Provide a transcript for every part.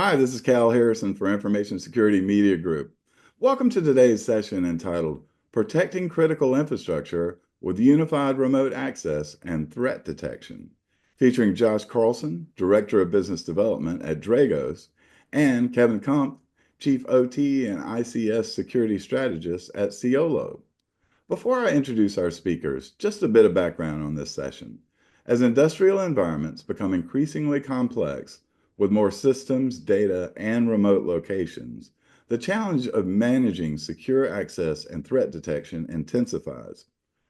Hi, this is Cal Harrison for Information Security Media Group. Welcome to today's session entitled Protecting Critical Infrastructure with Unified Remote Access and Threat Detection, featuring Josh Carlson, Director of Business Development at Dragos, and Kevin Kump, Chief OT and ICS Security Strategist at Cyolo. Before I introduce our speakers, just a bit of background on this session. As industrial environments become increasingly complex, with more systems, data, and remote locations, the challenge of managing secure access and threat detection intensifies.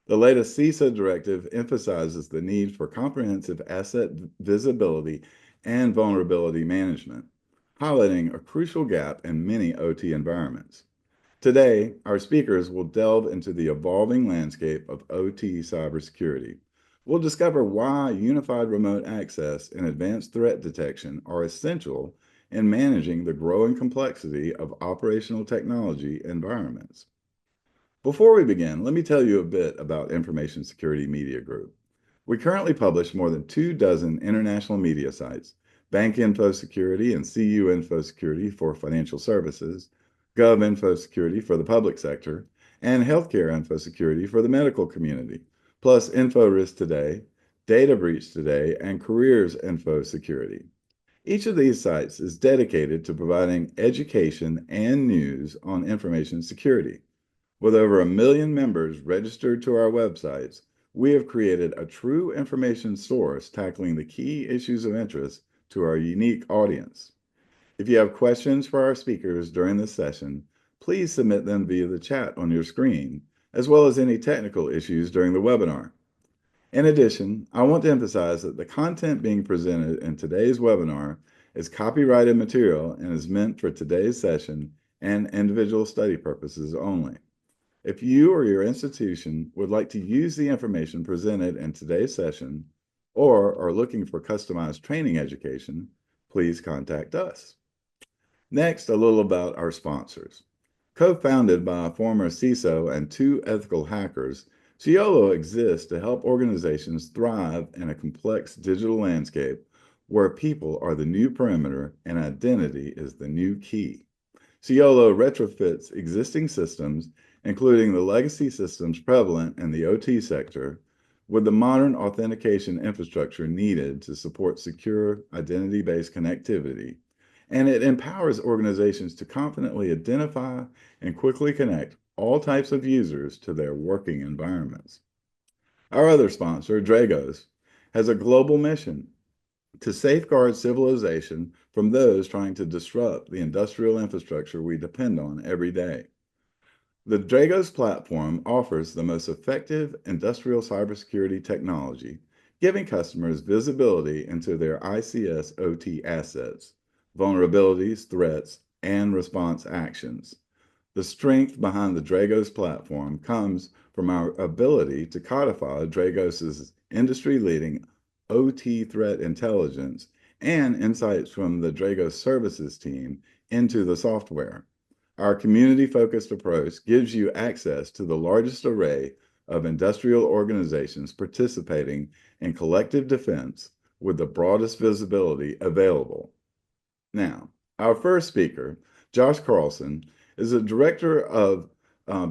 The latest CISA directive emphasizes the need for comprehensive asset visibility and vulnerability management, highlighting a crucial gap in many OT environments. Today, our speakers will delve into the evolving landscape of OT cybersecurity. We'll discover why unified remote access and advanced threat detection are essential in managing the growing complexity of operational technology environments. Before we begin, let me tell you a bit about Information Security Media Group. We currently publish more than 24 international media sites: Bank Info Security and CU Info Security for financial services, Gov Info Security for the public sector, and Healthcare Info Security for the medical community, plus Info Risk Today, Data Breach Today, and Careers Info Security. Each of these sites is dedicated to providing education and news on information security. With over 1 million members registered to our websites, we have created a true information source tackling the key issues of interest to our unique audience. If you have questions for our speakers during this session, please submit them via the chat on your screen, as well as any technical issues during the webinar. In addition, I want to emphasize that the content being presented in today's webinar is copyrighted material and is meant for today's session and individual study purposes only. If you or your institution would like to use the information presented in today's session or are looking for customized training education, please contact us. Next, a little about our sponsors. Co-founded by a former CISO and 2 ethical hackers, Cyolo exists to help organizations thrive in a complex digital landscape where people are the new perimeter and identity is the new key. Cyolo retrofits existing systems, including the legacy systems prevalent in the OT sector, with the modern authentication infrastructure needed to support secure identity-based connectivity, and it empowers organizations to confidently identify and quickly connect all types of users to their working environments. Our other sponsor, Dragos, has a global mission to safeguard civilization from those trying to disrupt the industrial infrastructure we depend on every day. The Dragos platform offers the most effective industrial cybersecurity technology, giving customers visibility into their ICS OT assets, vulnerabilities, threats, and response actions. The strength behind the Dragos platform comes from our ability to codify Dragos's industry-leading OT threat intelligence and insights from the Dragos services team into the software. Our community-focused approach gives you access to the largest array of industrial organizations participating in collective defense with the broadest visibility available. Now, our first speaker, Josh Carlson, is a director of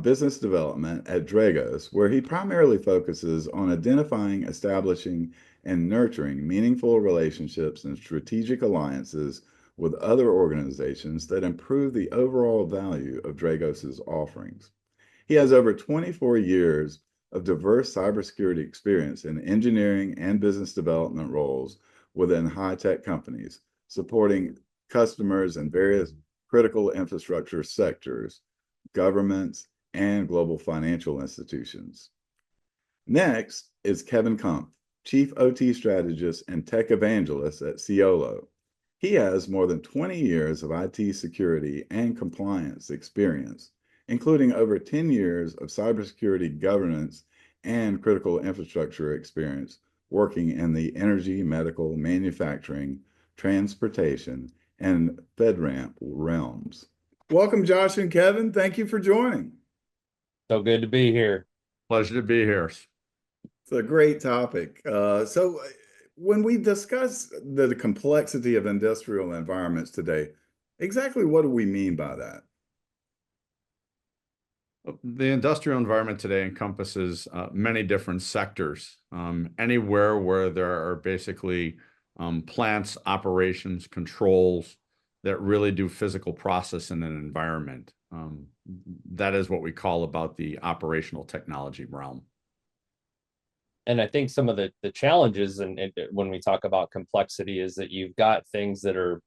business development at Dragos, where he primarily focuses on identifying, establishing, and nurturing meaningful relationships and strategic alliances with other organizations that improve the overall value of Dragos's offerings. He has over 24 years of diverse cybersecurity experience in engineering and business development roles within high-tech companies, supporting customers in various critical infrastructure sectors, governments, and global financial institutions. Next is Kevin Kump, Chief OT Strategist and Tech Evangelist at Cyolo. He has more than 20 years of IT security and compliance experience, including over 10 years of cybersecurity governance and critical infrastructure experience working in the energy, medical, manufacturing, transportation, and FedRAMP realms. Welcome, Josh and Kevin. Thank you for joining. So good to be here. Pleasure to be here. It's a great topic. So when we discuss the complexity of industrial environments today, exactly what do we mean by that? The industrial environment today encompasses many different sectors. Anywhere where there are basically plants, operations, controls that really do physical process in an environment. That is what we call about the operational technology realm. And I think some of the challenges and when we talk about complexity is that you've got things that are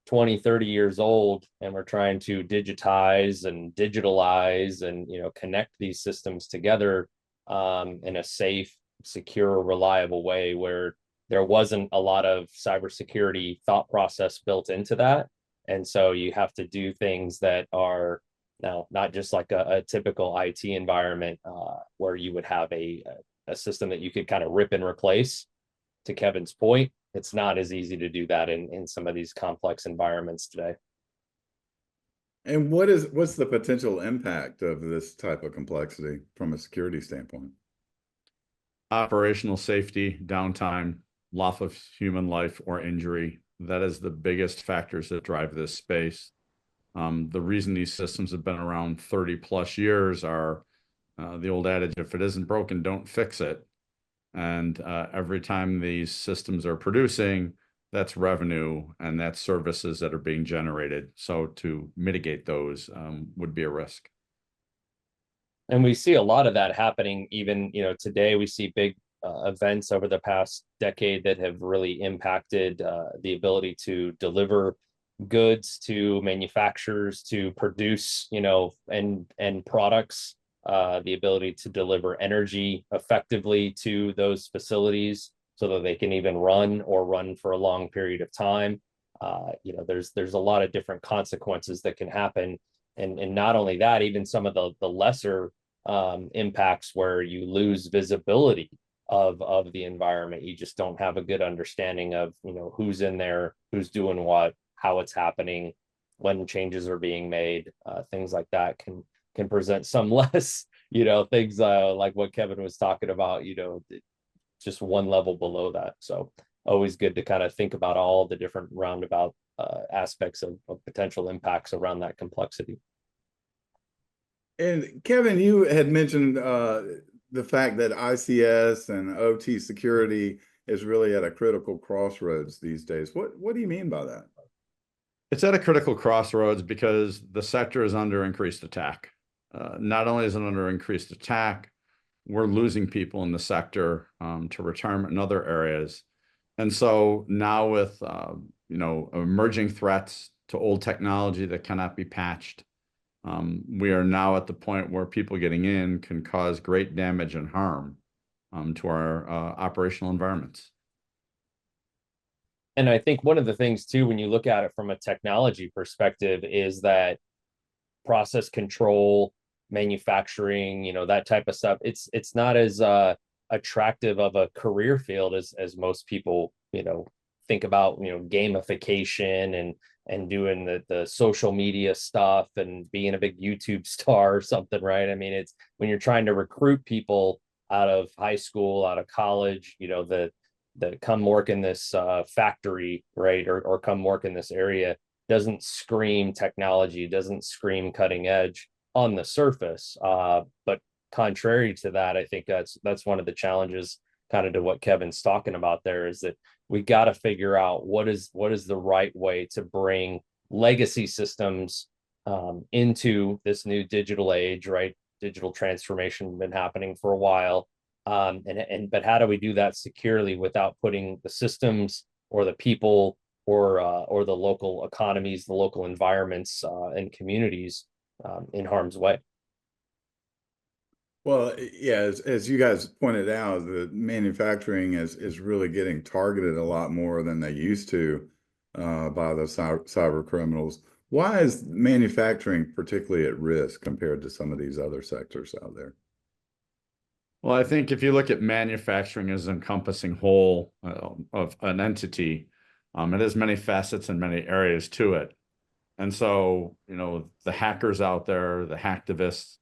20, 30 years old, and we're trying to digitize and digitalize and connect these systems together in a safe, secure, reliable way where there wasn't a lot of cybersecurity thought process built into that. And so you have to do things that are now not just like a typical IT environment where you would have a system that you could kind of rip and replace. To Kevin's point, it's not as easy to do that in some of these complex environments today. And what's the potential impact of this type of complexity from a security standpoint? Operational safety, downtime, loss of human life or injury. That is the biggest factors that drive this space. The reason these systems have been around 30 plus years are the old adage, if it isn't broken, don't fix it. And every time these systems are producing, that's revenue and that's services that are being generated. So to mitigate those would be a risk. And we see a lot of that happening even, today we see big events over the past decade that have really impacted the ability to deliver goods to manufacturers to produce, and products, the ability to deliver energy effectively to those facilities so that they can even run for a long period of time. There's a lot of different consequences that can happen. And not only that, even some of the lesser impacts where you lose visibility of the environment. You just don't have a good understanding of, who's in there, who's doing what, how it's happening, when changes are being made. Things like that can present some less, things like what Kevin was talking about, just one level below that. So always good to kind of think about all the different roundabout aspects of potential impacts around that complexity. And Kevin, you had mentioned the fact that ICS and OT security is really at a critical crossroads these days. What do you mean by that? It's at a critical crossroads because the sector is under increased attack. Not only is it under increased attack, we're losing people in the sector to retirement and other areas. And so now with emerging threats to old technology that cannot be patched, we are now at the point where people getting in can cause great damage and harm to our operational environments. And I think one of the things too, when you look at it from a technology perspective, is that process control, manufacturing, that type of stuff, it's not as attractive of a career field as most people, think about, gamification and doing the social media stuff and being a big YouTube star or something, right? I mean, it's when you're trying to recruit people out of high school, out of college, that come work in this factory, right? Or come work in this area, doesn't scream technology, doesn't scream cutting edge on the surface. But contrary to that, I think that's one of the challenges kind of to what Kevin's talking about there, is that we got to figure out what is the right way to bring legacy systems into this new digital age, right? Digital transformation been happening for a while. But how do we do that securely without putting the systems or the people or the local economies, the local environments and communities in harm's way? Well, yeah, as you guys pointed out, the manufacturing is really getting targeted a lot more than they used to by the cyber criminals. Why is manufacturing particularly at risk compared to some of these other sectors out there? Well, I think if you look at manufacturing as an encompassing whole of an entity, it has many facets and many areas to it. And so, the hackers out there, the hacktivists,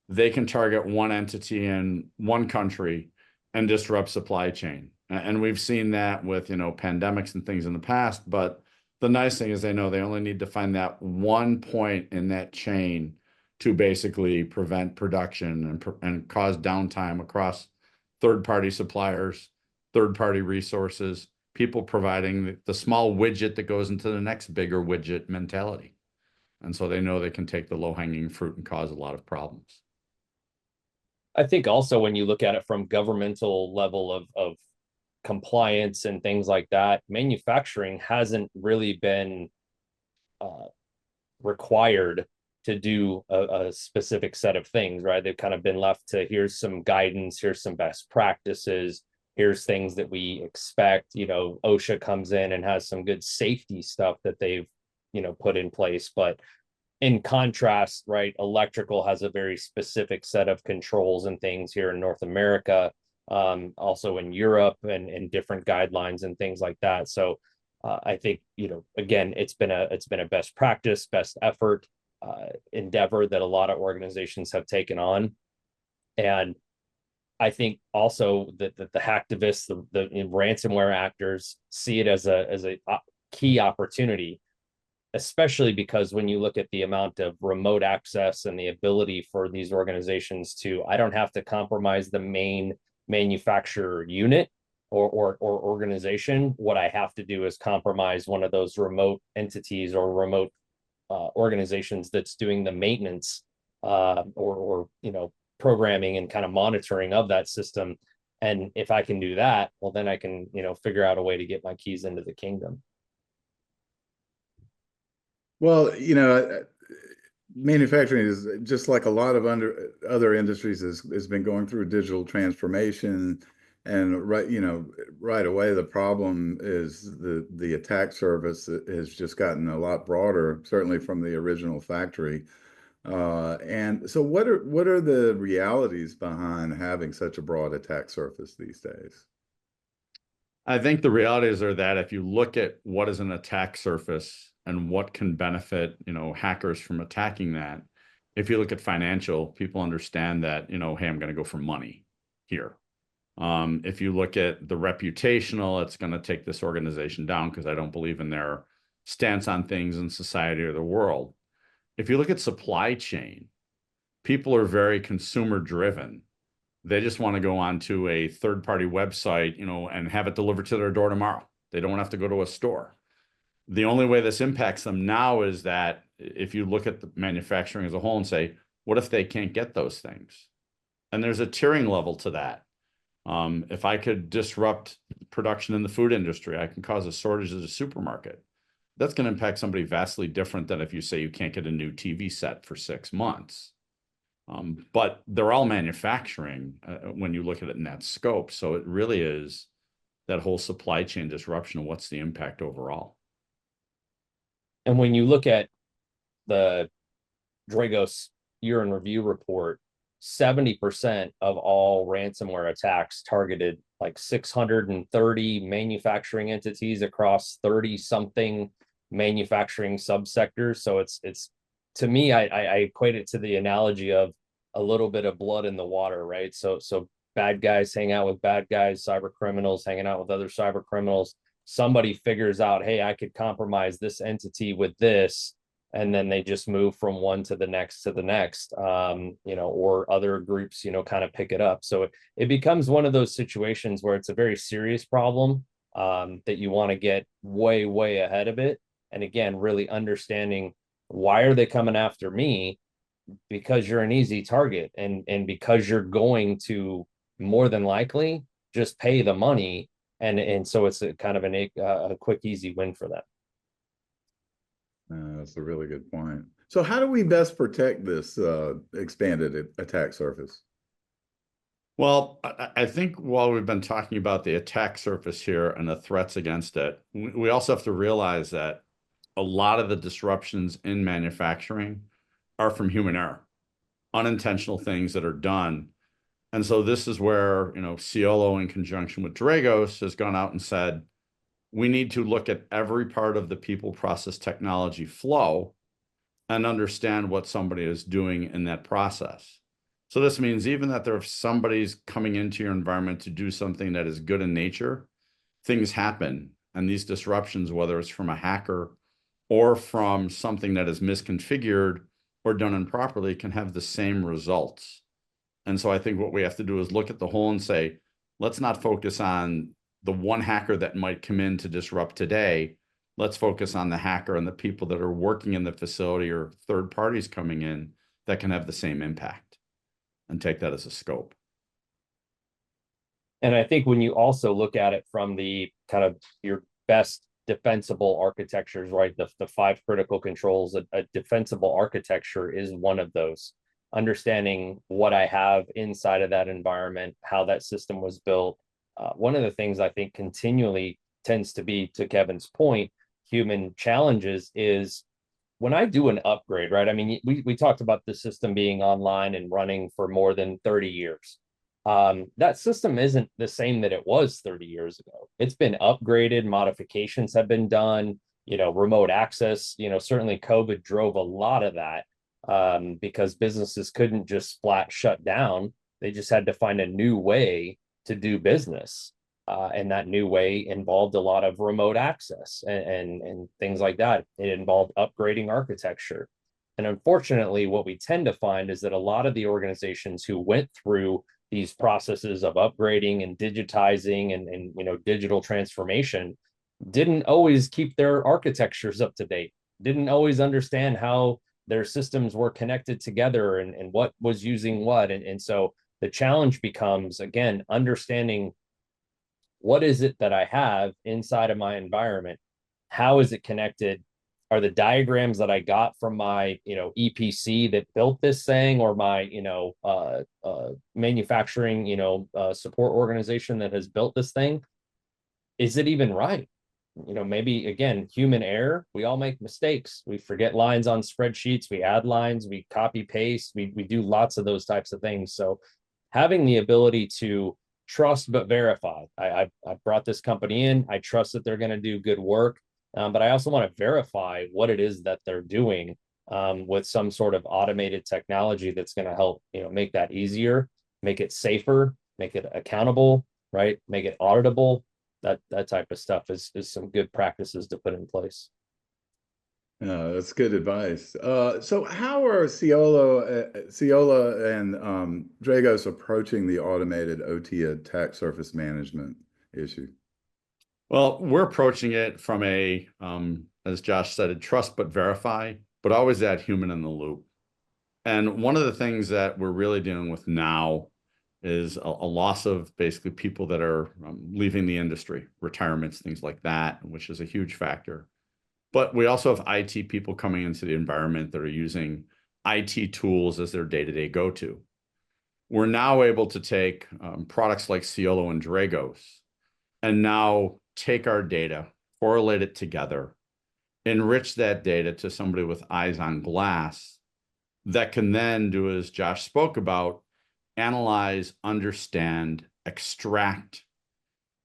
they can target one entity in one country and disrupt supply chain. And we've seen that with, pandemics and things in the past. But the nice thing is they know they only need to find that one point in that chain to basically prevent production and cause downtime across third-party suppliers, third-party resources, people providing the small widget that goes into the next bigger widget mentality. And so they know they can take the low-hanging fruit and cause a lot of problems. I think also when you look at it from governmental level of compliance and things like that, manufacturing hasn't really been required to do a specific set of things, right? They've kind of been left to, here's some guidance, here's some best practices, here's things that we expect. OSHA comes in and has some good safety stuff that they've, put in place. But in contrast, right, electrical has a very specific set of controls and things here in North America, also in Europe, and different guidelines and things like that. So I think, again, it's been a best practice, best effort endeavor that a lot of organizations have taken on. And I think also that the hacktivists, the ransomware actors see it as a key opportunity, especially because when you look at the amount of remote access and the ability for these organizations to, I don't have to compromise the main manufacturer unit or organization. What I have to do is compromise one of those remote entities or remote organizations that's doing the maintenance or programming and kind of monitoring of that system. And if I can do that, well, then I can figure out a way to get my keys into the kingdom. Well, manufacturing is just like a lot of other industries has been going through digital transformation, and right away the problem is the attack surface has just gotten a lot broader, certainly from the original factory. And so what are the realities behind having such a broad attack surface these days? I think the realities are that if you look at what is an attack surface and what can benefit, hackers from attacking that, if you look at financial, people understand that, hey, I'm going to go for money here. If you look at the reputational, it's going to take this organization down because I don't believe in their stance on things in society or the world. If you look at supply chain, people are very consumer driven. They just want to go onto a third-party website, and have it delivered to their door tomorrow. They don't have to go to a store. The only way this impacts them now is that if you look at the manufacturing as a whole and say, what if they can't get those things? And there's a tiering level to that. If I could disrupt production in the food industry, I can cause a shortage at a supermarket. That's going to impact somebody vastly different than if you say you can't get a new TV set for 6 months. But they're all manufacturing when you look at it in that scope. So it really is that whole supply chain disruption and what's the impact overall. And when you look at the Dragos year in review report, 70% of all ransomware attacks targeted like 630 manufacturing entities across 30 something manufacturing subsectors. So it's to me, I equate it to the analogy of a little bit of blood in the water, right? So bad guys hang out with bad guys, cyber criminals hanging out with other cyber criminals. Somebody figures out, hey, I could compromise this entity with this, and then they just move from one to the next or other groups, kind of pick it up. So it becomes one of those situations where it's a very serious problem that you want to get way, way ahead of it. And again, really understanding, why are they coming after me? Because you're an easy target, and because you're going to more than likely just pay the money, and so it's a kind of a quick, easy win for them. That's a really good point. So how do we best protect this expanded attack surface? Well, I think while we've been talking about the attack surface here and the threats against it, we also have to realize that a lot of the disruptions in manufacturing are from human error, unintentional things that are done. And so this is where, Cyolo in conjunction with Dragos has gone out and said, we need to look at every part of the people, process, technology flow and understand what somebody is doing in that process. So this means even that if somebody's coming into your environment to do something that is good in nature, things happen. And these disruptions, whether it's from a hacker or from something that is misconfigured or done improperly, can have the same results. And so I think what we have to do is look at the whole and say, let's not focus on the one hacker that might come in to disrupt today. Let's focus on the hacker and the people that are working in the facility or third parties coming in that can have the same impact, and take that as a scope. And I think when you also look at it from the kind of your best defensible architectures, right? The five critical controls, a defensible architecture is one of those. Understanding what I have inside of that environment, how that system was built. One of the things I think continually tends to be, to Kevin's point, human challenges is when I do an upgrade, right? I mean, we talked about the system being online and running for more than 30 years. That system isn't the same that it was 30 years ago. It's been upgraded, modifications have been done, remote access, certainly COVID drove a lot of that, because businesses couldn't just flat shut down. They just had to find a new way to do business. And that new way involved a lot of remote access and things like that. It involved upgrading architecture. And unfortunately, what we tend to find is that a lot of the organizations who went through these processes of upgrading and digitizing and digital transformation didn't always keep their architectures up to date, didn't always understand how their systems were connected together and what was using what. And so the challenge becomes, again, understanding what is it that I have inside of my environment? How is it connected? Are the diagrams that I got from my, EPC that built this thing, or my, manufacturing, support organization that has built this thing? Is it even right? Maybe again, human error. We all make mistakes. We forget lines on spreadsheets. We add lines. We copy paste. We do lots of those types of things. So having the ability to trust but verify. I brought this company in. I trust that they're going to do good work, but I also want to verify what it is that they're doing, with some sort of automated technology that's going to help make that easier, make it safer, make it accountable, right? Make it auditable. That type of stuff is some good practices to put in place. That's good advice. So how are Cyolo and Dragos approaching the automated OT attack surface management issue? Well, we're approaching it from a, as Josh said, trust but verify, but always that human in the loop. And one of the things that we're really dealing with now is a loss of basically people that are leaving the industry, retirements, things like that, which is a huge factor. But we also have IT people coming into the environment that are using IT tools as their day-to-day go-to. We're now able to take products like Cyolo and Dragos and now take our data, correlate it together, enrich that data to somebody with eyes on glass that can then do, as Josh spoke about, analyze, understand, extract,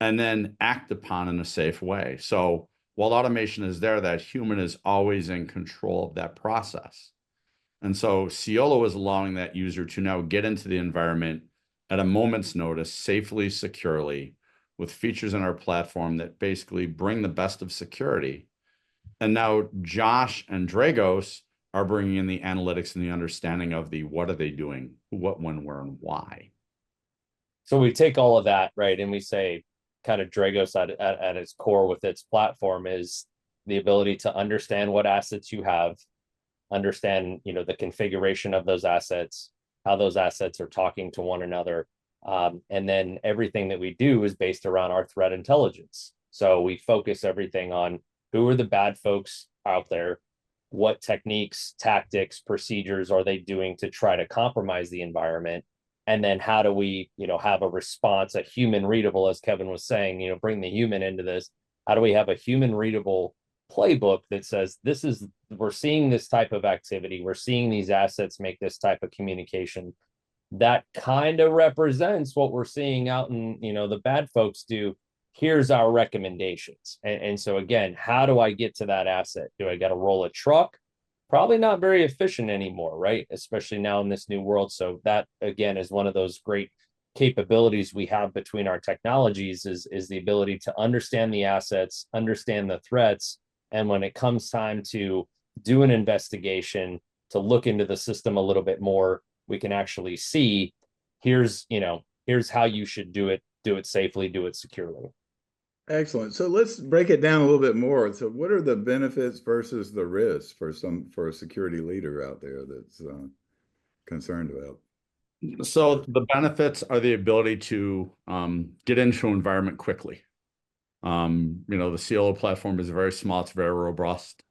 and then act upon in a safe way. So while automation is there, that human is always in control of that process. And so Cyolo is allowing that user to now get into the environment at a moment's notice, safely, securely, with features in our platform that basically bring the best of security. And now Josh and Dragos are bringing in the analytics and the understanding of the what are they doing, what, when, where, and why. So we take all of that, right, and we say, kind of Dragos at its core with its platform is the ability to understand what assets you have, understand the configuration of those assets, how those assets are talking to one another, and then everything that we do is based around our threat intelligence. So we focus everything on who are the bad folks out there, what techniques, tactics, procedures are they doing to try to compromise the environment. And then how do we, have a response, a human readable, as Kevin was saying, bring the human into this. How do we have a human readable playbook that says, we're seeing this type of activity. We're seeing these assets make this type of communication. That kind of represents what we're seeing out in, the bad folks do. Here's our recommendations. And so again, how do I get to that asset? Do I got to roll a truck? probably not very efficient anymore, right? Especially now in this new world. So that again is one of those great capabilities we have between our technologies is the ability to understand the assets, understand the threats, and when it comes time to do an investigation, to look into the system a little bit more, we can actually see here's how you should do it safely, do it securely. Excellent. So let's break it down a little bit more. So what are the benefits versus the risks for a security leader out there that's concerned about? So the benefits are the ability to get into an environment quickly. The Cyolo platform is very small, it's very robust.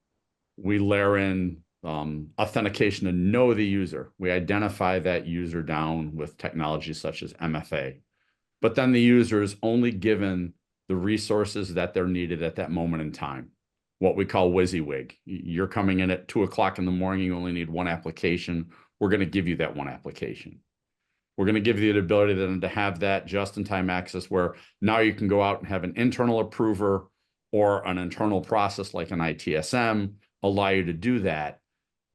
We layer in authentication to know the user. We identify that user down with technologies such as MFA. But then the user is only given the resources that they're needed at that moment in time, what we call WYSIWYG. You're coming in at 2 o'clock in the morning, you only need one application. We're going to give you that one application. We're going to give you the ability then to have that just-in-time access where now you can go out and have an internal approver or an internal process like an ITSM allow you to do that.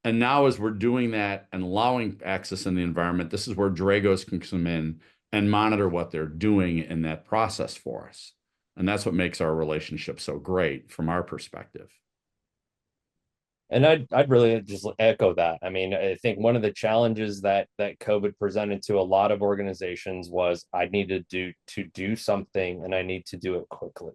And now as we're doing that and allowing access in the environment, this is where Dragos can come in and monitor what they're doing in that process for us. And that's what makes our relationship so great from our perspective. And I'd really just echo that. I mean, I think one of the challenges that COVID presented to a lot of organizations was I needed to do something and I need to do it quickly.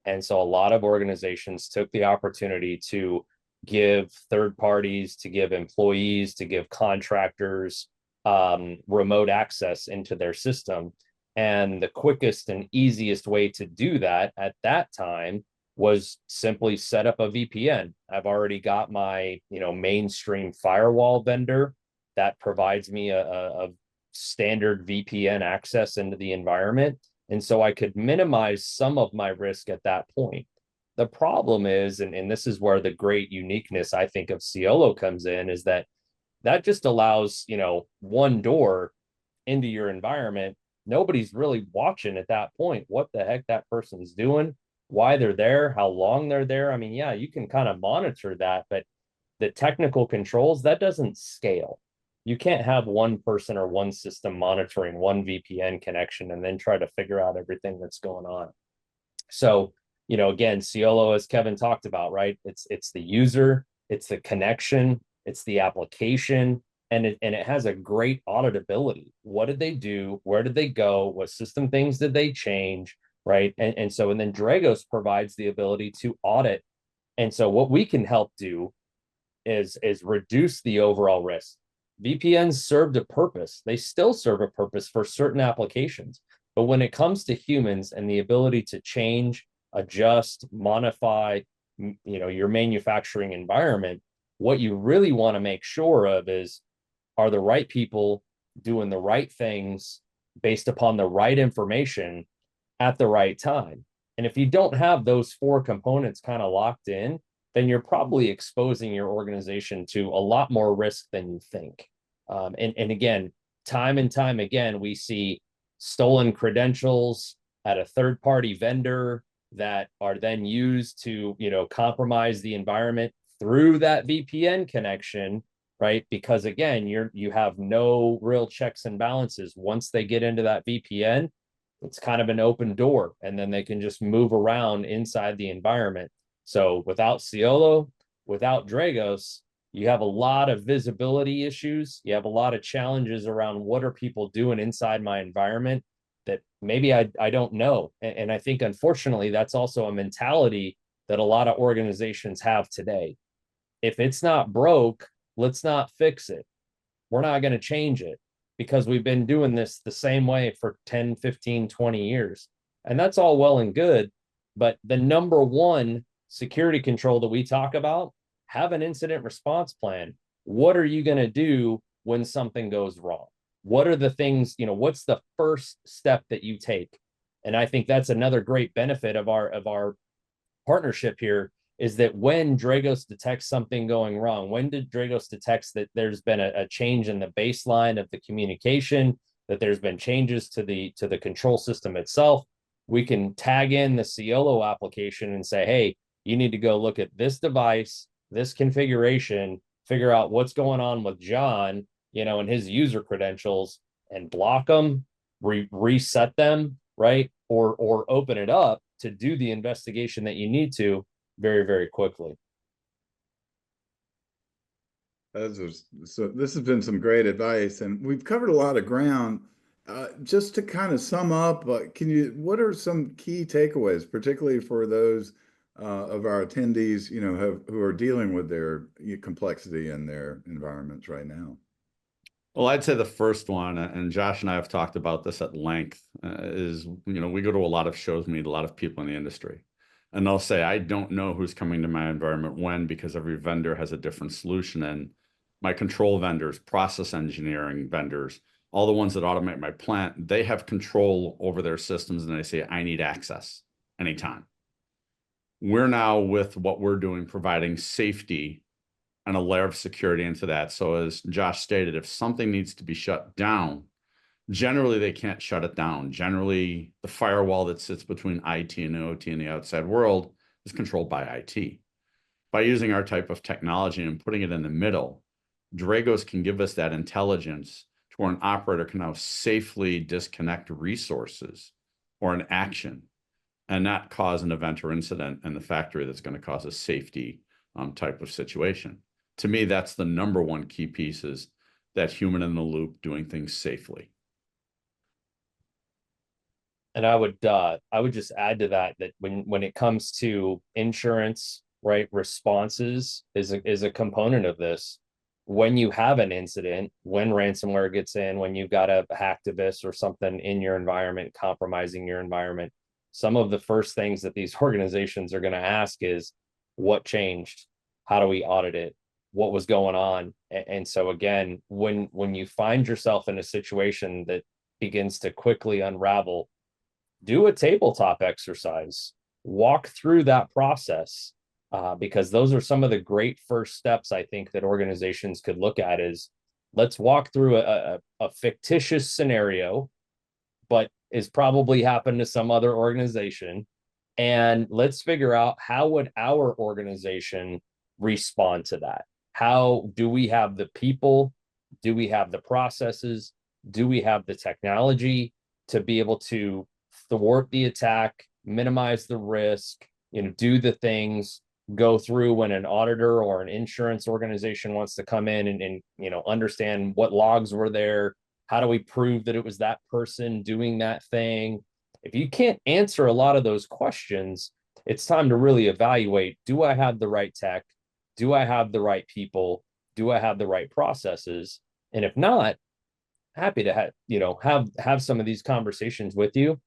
And so a lot of organizations took the opportunity to give third parties, to give employees, to give contractors remote access into their system. And the quickest and easiest way to do that at that time was simply set up a VPN. I've already got my, mainstream firewall vendor that provides me a standard VPN access into the environment. And so I could minimize some of my risk at that point. The problem is, and this is where the great uniqueness, I think, of Cyolo comes in, is that just allows, one door into your environment. Nobody's really watching at that point what the heck that person's doing, why they're there, how long they're there. I mean, yeah, you can kind of monitor that, but the technical controls, that doesn't scale. You can't have one person or one system monitoring one VPN connection and then try to figure out everything that's going on. So, again, Cyolo, as Kevin talked about, right? It's the user, it's the connection, it's the application, and it has a great auditability. What did they do? Where did they go? What system things did they change? Right. And then Dragos provides the ability to audit. And so what we can help do is reduce the overall risk. VPNs served a purpose. They still serve a purpose for certain applications. But when it comes to humans and the ability to change, adjust, modify, your manufacturing environment, what you really want to make sure of is, are the right people doing the right things based upon the right information at the right time? And if you don't have those 4 components kind of locked in, then you're probably exposing your organization to a lot more risk than you think. And again, time and time again, we see stolen credentials at a third-party vendor that are then used to, compromise the environment through that VPN connection, right? Because again, you have no real checks and balances. Once they get into that VPN, it's kind of an open door, and then they can just move around inside the environment. So without Cyolo, without Dragos, you have a lot of visibility issues. You have a lot of challenges around what are people doing inside my environment that maybe I don't know. And I think, unfortunately, that's also a mentality that a lot of organizations have today. If it's not broke, let's not fix it. We're not going to change it because we've been doing this the same way for 10, 15, 20 years. And that's all well and good. But the number one security control that we talk about, have an incident response plan. What are you going to do when something goes wrong? What are the things, what's the first step that you take? And I think that's another great benefit of our partnership here, is that when Dragos detects something going wrong, when did Dragos detects that there's been a change in the baseline of the communication, that there's been changes to the control system itself, we can tag in the Cyolo application and say, hey, you need to go look at this device, this configuration, figure out what's going on with John, and his user credentials, and block them, reset them, right? Or open it up to do the investigation that you need to very, very quickly. So this has been some great advice, and we've covered a lot of ground. Just to kind of sum up, what are some key takeaways, particularly for those of our attendees, who are dealing with their complexity in their environments right now? Well, I'd say the first one, and Josh and I have talked about this at length, is, we go to a lot of shows, meet a lot of people in the industry, and they'll say, I don't know who's coming to my environment when, because every vendor has a different solution. And my control vendors, process engineering vendors, all the ones that automate my plant, they have control over their systems, and they say, I need access anytime. We're now, with what we're doing, providing safety and a layer of security into that. So as Josh stated, if something needs to be shut down, generally they can't shut it down. Generally, the firewall that sits between IT and OT and the outside world is controlled by IT. By using our type of technology and putting it in the middle, Dragos can give us that intelligence to where an operator can now safely disconnect resources or an action and not cause an event or incident in the factory that's going to cause a safety type of situation. To me, that's the number one key piece, is that human in the loop, doing things safely. And I would just add to that when it comes to insurance, right, responses is a component of this. When you have an incident, when ransomware gets in, when you've got a hacktivist or something in your environment compromising your environment, some of the first things that these organizations are going to ask is, what changed? How do we audit it? What was going on? And so again, when you find yourself in a situation that begins to quickly unravel, do a tabletop exercise, walk through that process, because those are some of the great first steps I think that organizations could look at. Is, let's walk through a fictitious scenario, but is probably happened to some other organization, and let's figure out, how would our organization respond to that? How do we have the people? Do we have the processes? Do we have the technology to be able to thwart the attack, minimize the risk, do the things, go through when an auditor or an insurance organization wants to come in and understand what logs were there? How do we prove that it was that person doing that thing? If you can't answer a lot of those questions, it's time to really evaluate, do I have the right tech? Do I have the right people? Do I have the right processes? And if not, happy to have some of these conversations with you.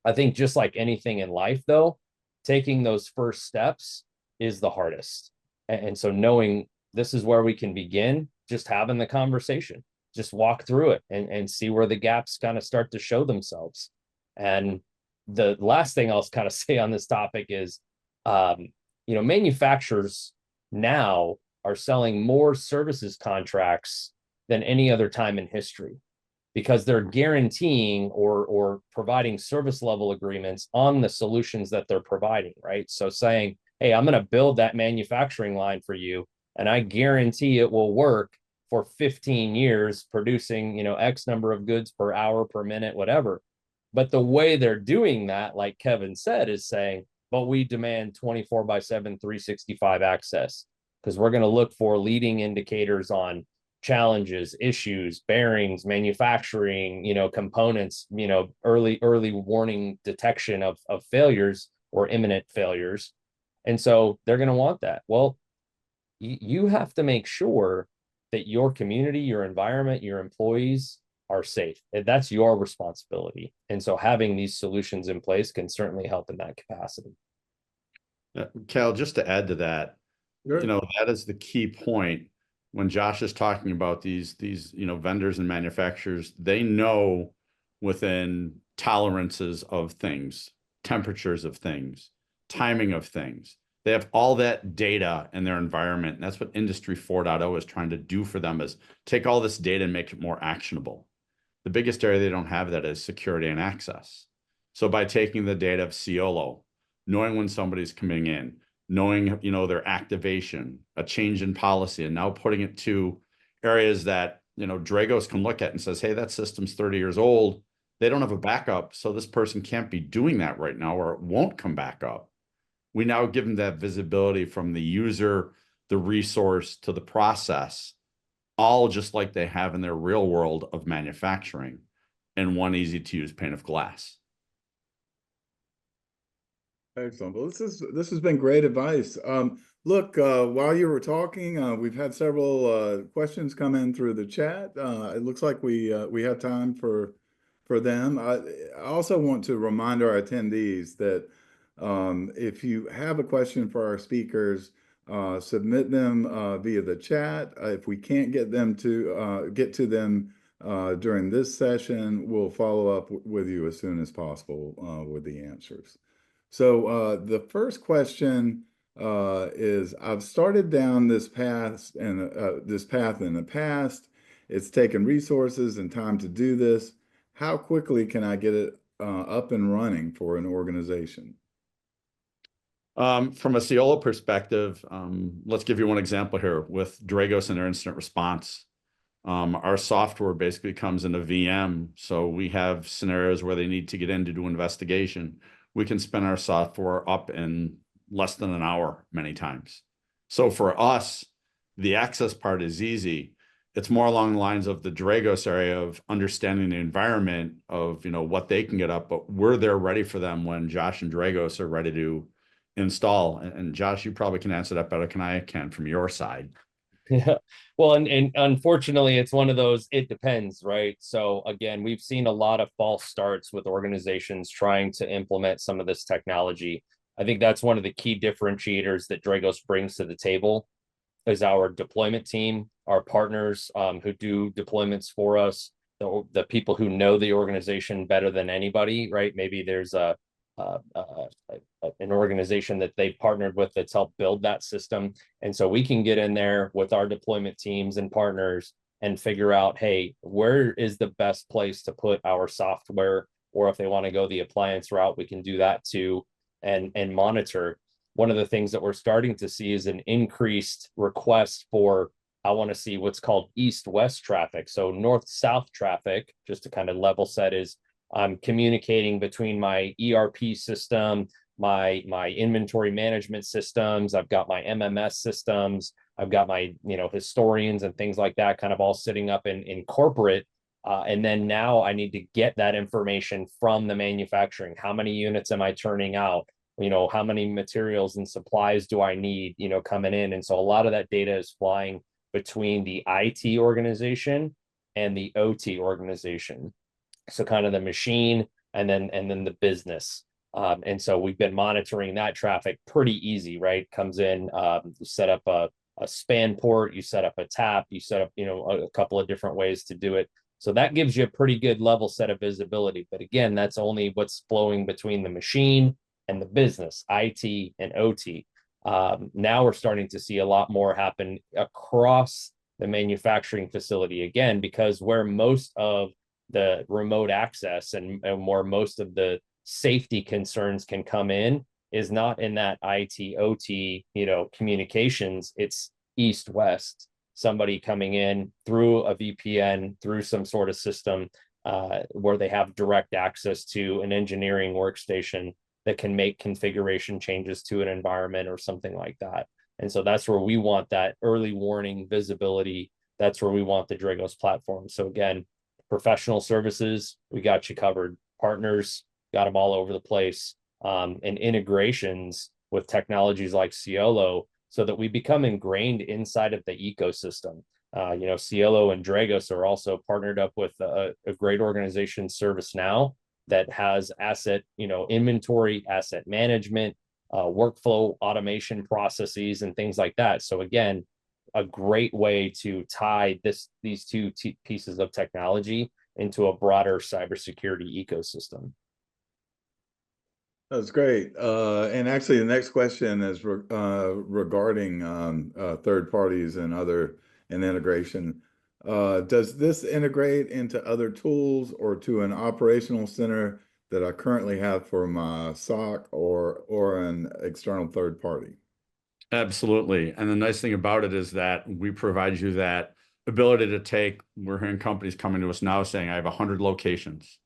I think just like anything in life, though, taking those first steps is the hardest. And so knowing this is where we can begin, just having the conversation, just walk through it and see where the gaps kind of start to show themselves. And the last thing I'll kind of say on this topic is, manufacturers now are selling more services contracts than any other time in history, because they're guaranteeing or providing service level agreements on the solutions that they're providing, right? So saying, hey, I'm going to build that manufacturing line for you, and I guarantee it will work for 15 years, producing, X number of goods per hour, per minute, whatever. But the way they're doing that, like Kevin said, is saying, but we demand 24/7, 365 access, because we're going to look for leading indicators on challenges, issues, bearings, manufacturing, components, early warning detection of failures or imminent failures. And so they're going to want that. Well, you have to make sure that your community, your environment, your employees are safe. That's your responsibility. And so having these solutions in place can certainly help in that capacity. Cal, just to add to that, Sure. that is the key point. When Josh is talking about these vendors and manufacturers, they know within tolerances of things, temperatures of things, timing of things. They have all that data in their environment. And that's what Industry 4.0 is trying to do for them, is take all this data and make it more actionable. The biggest area they don't have that is security and access. So by taking the data of Cyolo, knowing when somebody's coming in, knowing, their activation, a change in policy, and now putting it to areas that, Dragos can look at and says, hey, that system's 30 years old. They don't have a backup, so this person can't be doing that right now, or it won't come back up. We now give them that visibility from the user, the resource, to the process, all just like they have in their real world of manufacturing, in one easy to use pane of glass. Excellent. Well, this has been great advice. Look, while you were talking, we've had several questions come in through the chat. It looks like we have time for them. I also want to remind our attendees that if you have a question for our speakers, submit them via the chat. If we can't get to them during this session, we'll follow up with you as soon as possible with the answers. So the first question is, I've started down this path in the past. It's taken resources and time to do this. How quickly can I get it up and running for an organization? From a Cyolo perspective, let's give you one example here with Dragos and their incident response. Our software basically comes in a VM, so we have scenarios where they need to get in to do investigation. We can spin our software up in less than an hour many times. So for us, the access part is easy. It's more along the lines of the Dragos area of understanding the environment of, what they can get up, but we're there ready for them when Josh and Dragos are ready to install. And Josh, you probably can answer that better than I can from your side. Yeah. Well, and unfortunately, it's one of those, it depends, right? So again, we've seen a lot of false starts with organizations trying to implement some of this technology. I think that's one of the key differentiators that Dragos brings to the table is our deployment team, our partners who do deployments for us, the people who know the organization better than anybody, right? Maybe there's an organization that they've partnered with that's helped build that system. And so we can get in there with our deployment teams and partners and figure out, hey, where is the best place to put our software? Or if they want to go the appliance route, we can do that too, and monitor. One of the things that we're starting to see is an increased request for, I want to see what's called east-west traffic. So north-south traffic, just to kind of level set, is I'm communicating between my ERP system, my inventory management systems. I've got my MMS systems. I've got my historians and things like that, kind of all sitting up in corporate. And then now I need to get that information from the manufacturing. How many units am I turning out? How many materials and supplies do I need? Coming in, and so a lot of that data is flying between the IT organization and the OT organization. So kind of the machine and then the business. And so we've been monitoring that traffic pretty easy, right? Comes in, you set up a span port, you set up a tap, you set up, a couple of different ways to do it. So that gives you a pretty good level set of visibility. But again, that's only what's flowing between the machine and the business, IT and OT. Now we're starting to see a lot more happen across the manufacturing facility, again, because where most of the remote access and where most of the safety concerns can come in is not in that IT OT communications. It's east west, somebody coming in through a VPN, through some sort of system where they have direct access to an engineering workstation that can make configuration changes to an environment or something like that. And so that's where we want that early warning visibility. That's where we want the Dragos platform. So again, professional services, we got you covered. Partners, got them all over the place. And integrations with technologies like Cyolo, so that we become ingrained inside of the ecosystem. Cyolo and Dragos are also partnered up with a great organization, ServiceNow, that has asset, inventory, asset management, workflow automation processes, and things like that. So again, a great way to tie these two pieces of technology into a broader cybersecurity ecosystem. That's great. And actually, the next question is regarding third parties and integration. Does this integrate into other tools or to an operational center that I currently have for my SOC or an external third party? Absolutely. And the nice thing about it is that we provide you that ability to take, we're hearing companies coming to us now saying, I have 100 locations.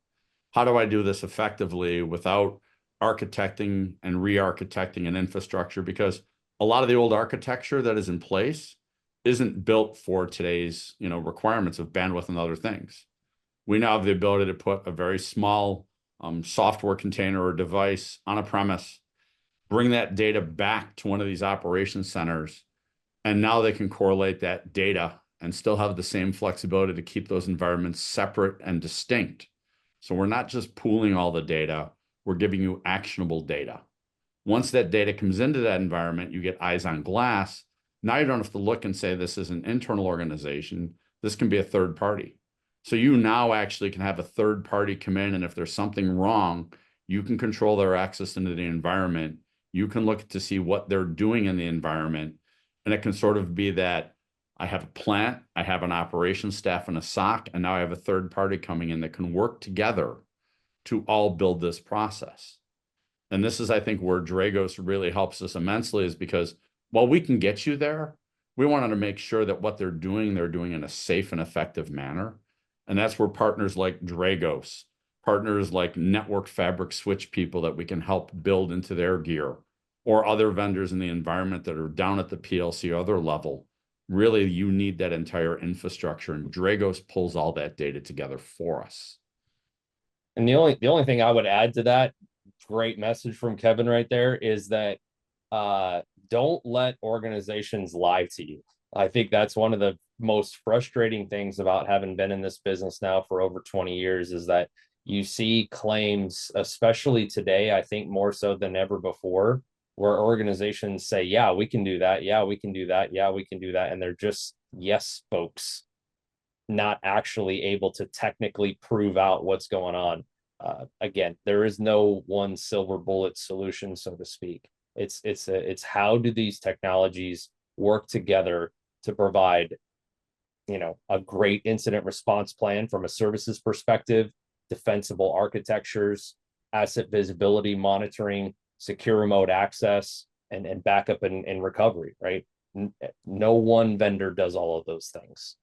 How do I do this effectively without architecting and re-architecting an infrastructure? Because a lot of the old architecture that is in place isn't built for today's, requirements of bandwidth and other things. We now have the ability to put a very small software container or device on a premise, bring that data back to one of these operations centers, and now they can correlate that data and still have the same flexibility to keep those environments separate and distinct. So we're not just pooling all the data, we're giving you actionable data. Once that data comes into that environment, you get eyes on glass. Now you don't have to look and say this is an internal organization. This can be a third party. So you now actually can have a third party come in, and if there's something wrong, you can control their access into the environment. You can look to see what they're doing in the environment. And it can sort of be that I have a plant, I have an operations staff and a SOC, and now I have a third party coming in that can work together to all build this process. And this is, I think, where Dragos really helps us immensely, is because while we can get you there, we wanted to make sure that what they're doing in a safe and effective manner. And that's where partners like Dragos, partners like network fabric switch people that we can help build into their gear, or other vendors in the environment that are down at the PLC or other level. Really, you need that entire infrastructure, and Dragos pulls all that data together for us. And the only thing I would add to that, great message from Kevin right there, is that don't let organizations lie to you. I think that's one of the most frustrating things about having been in this business now for over 20 years, is that you see claims, especially today, I think more so than ever before, where organizations say, yeah, we can do that. Yeah, we can do that. Yeah, we can do that. And they're just yes folks, not actually able to technically prove out what's going on. Again, there is no one silver bullet solution, so to speak. It's how do these technologies work together to provide, a great incident response plan from a services perspective, defensible architectures, asset visibility monitoring, secure remote access, and backup and recovery, right? No one vendor does all of those things.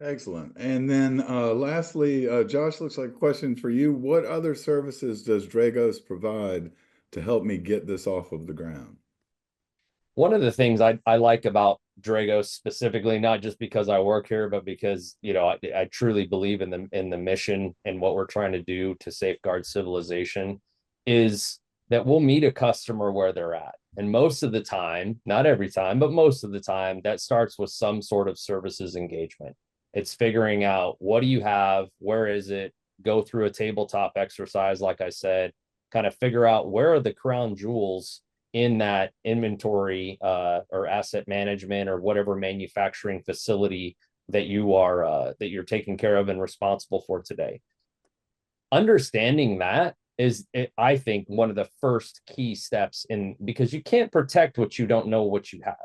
Excellent. And then lastly, Josh, looks like a question for you. What other services does Dragos provide to help me get this off of the ground? One of the things I like about Dragos specifically, not just because I work here, but because, I truly believe in the mission and what we're trying to do to safeguard civilization, is that we'll meet a customer where they're at. And most of the time, not every time, but most of the time, that starts with some sort of services engagement. It's figuring out, what do you have? Where is it? Go through a tabletop exercise, like I said, kind of figure out where are the crown jewels in that inventory or asset management or whatever manufacturing facility that you're taking care of and responsible for today. Understanding that is, I think, one of the first key steps because you can't protect what you don't know what you have.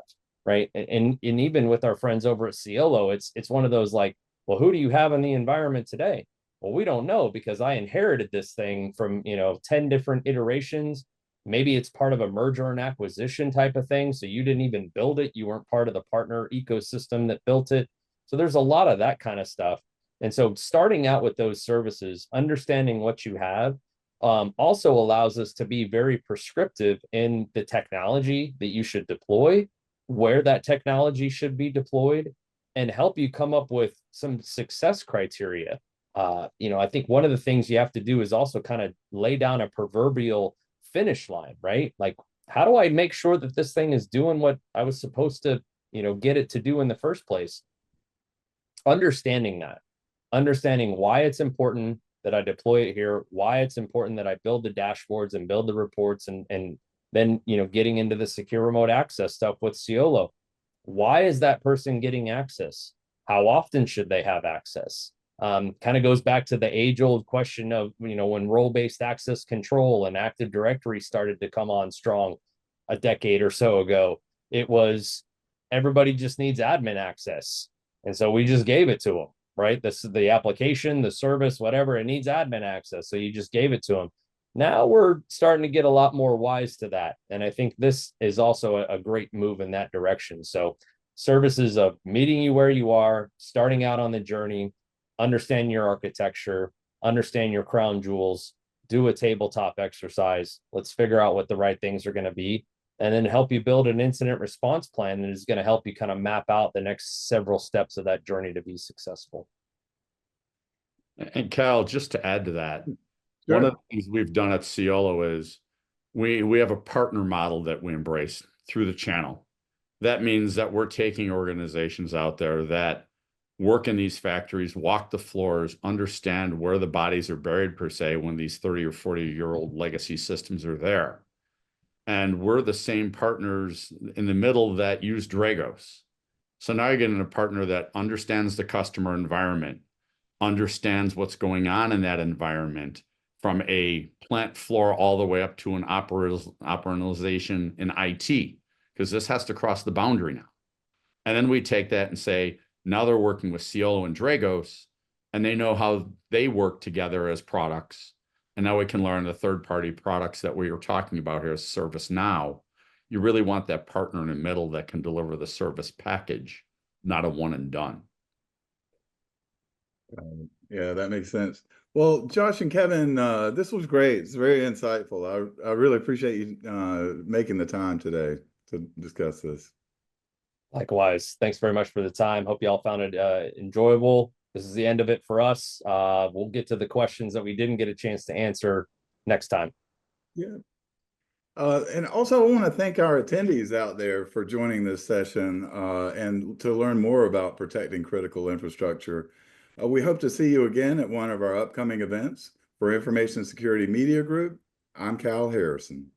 Right. And even with our friends over at Cyolo, it's one of those like, well, who do you have in the environment today? Well, we don't know, because I inherited this thing from, 10 different iterations. Maybe it's part of a merger and acquisition type of thing. So you didn't even build it. You weren't part of the partner ecosystem that built it. So there's a lot of that kind of stuff. And so starting out with those services, understanding what you have, also allows us to be very prescriptive in the technology that you should deploy, where that technology should be deployed, and help you come up with some success criteria. I think one of the things you have to do is also kind of lay down a proverbial finish line, right? Like, how do I make sure that this thing is doing what I was supposed to, get it to do in the first place? Understanding why it's important that I deploy it here, why it's important that I build the dashboards and build the reports, and then, getting into the secure remote access stuff with Cyolo. Why is that person getting access? How often should they have access? Kind of goes back to the age-old question of, when role-based access control and Active Directory started to come on strong a decade or so ago. It was, everybody just needs admin access. And so we just gave it to them, right? This is the application, the service, whatever, it needs admin access. So you just gave it to them. Now we're starting to get a lot more wise to that. And I think this is also a great move in that direction. So services of meeting you where you are, starting out on the journey, understand your architecture, understand your crown jewels, do a tabletop exercise. Let's figure out what the right things are going to be, and then help you build an incident response plan that is going to help you kind of map out the next several steps of that journey to be successful. And Cal, just to add to that, Sure. one of the things we've done at Cyolo is we have a partner model that we embrace through the channel. That means that we're taking organizations out there that work in these factories, walk the floors, understand where the bodies are buried per se when these 30 or 40-year-old legacy systems are there. And we're the same partners in the middle that use Dragos. So now you're getting a partner that understands the customer environment, understands what's going on in that environment from a plant floor all the way up to an operationalization in IT, because this has to cross the boundary now. And then we take that and say, now they're working with Cyolo and Dragos, and they know how they work together as products. And now we can learn the third-party products that we were talking about here as ServiceNow. You really want that partner in the middle that can deliver the service package, not a one and done. Yeah, that makes sense. Well, Josh and Kevin, this was great. It's very insightful. I really appreciate you making the time today to discuss this. Likewise, thanks very much for the time. Hope you all found it enjoyable. This is the end of it for us. We'll get to the questions that we didn't get a chance to answer next time. Yeah. And also, I want to thank our attendees out there for joining this session and to learn more about protecting critical infrastructure. We hope to see you again at one of our upcoming events. For Information Security Media Group, I'm Cal Harrison.